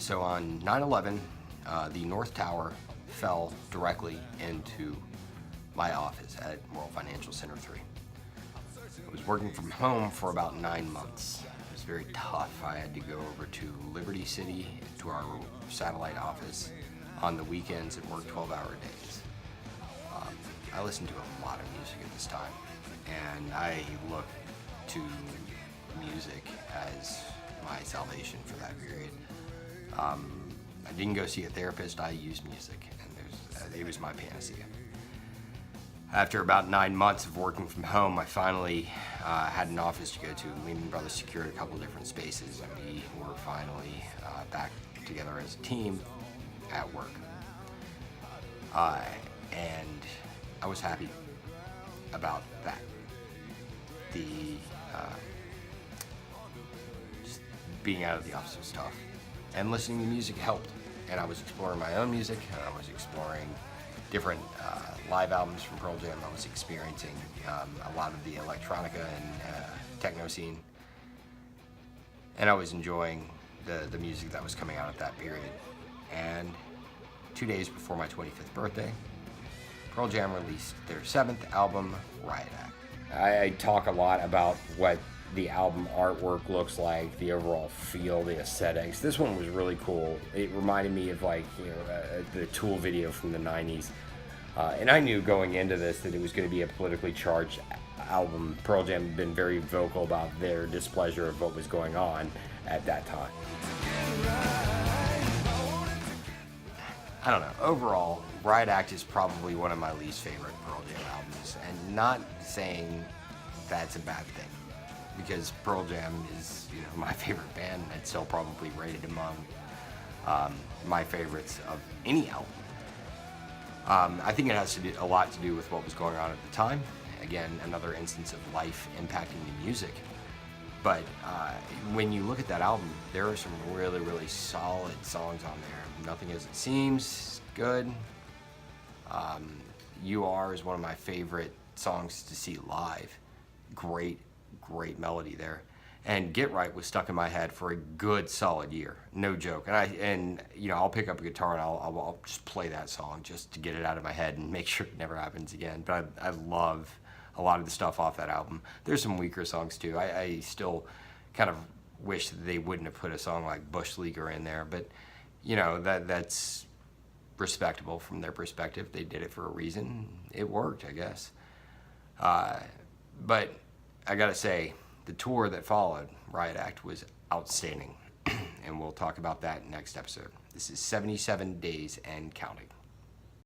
So on 9/11, the North Tower fell directly into my office at World Financial Center 3. I was working from home for about 9 months. It was very tough. I had to go over to Liberty City, to our satellite office on the weekends and work 12-hour days. I listened to a lot of music at this time, and I looked to music as my salvation for that period. I didn't go see a therapist. I used music, and it was my panacea. After about 9 months of working from home, I finally had an office to go to. Lehman Brothers secured a couple different spaces, and we were finally back together as a team at work. And I was happy about that. Just being out of the office was tough, and listening to music helped. And I was exploring my own music, and I was exploring different live albums from Pearl Jam. I was experiencing a lot of the electronica and techno scene, and I was enjoying the music that was coming out at that period. And 2 days before my 25th birthday, Pearl Jam released their 7th album, Riot Act. I talk a lot about what the album artwork looks like, the overall feel, the aesthetics. This one was really cool. It reminded me of the Tool video from the 90s. And I knew going into this that it was going to be a politically charged album. Pearl Jam had been very vocal about their displeasure of what was going on at that time. I don't know. Overall, Riot Act is probably one of my least favorite Pearl Jam albums, and not saying that's a bad thing, because Pearl Jam is, my favorite band, and it's still probably rated among my favorites of any album. I think it has a lot to do with what was going on at the time. Again, another instance of life impacting the music. But when you look at that album, there are some really, really solid songs on there. Nothing As It Seems, good. You Are is one of my favorite songs to see live. Great melody there. And Get Right was stuck in my head for a good solid year, no joke. And I'll pick up a guitar and I'll just play that song just to get it out of my head and make sure it never happens again. But I love a lot of the stuff off that album. There's some weaker songs too. I still kind of wish that they wouldn't have put a song like Bush Leaguer in there, but that's respectable from their perspective. They did it for a reason. It worked, I guess. But I gotta say, the tour that followed Riot Act was outstanding, and we'll talk about that next episode. This is 77 Days and Counting.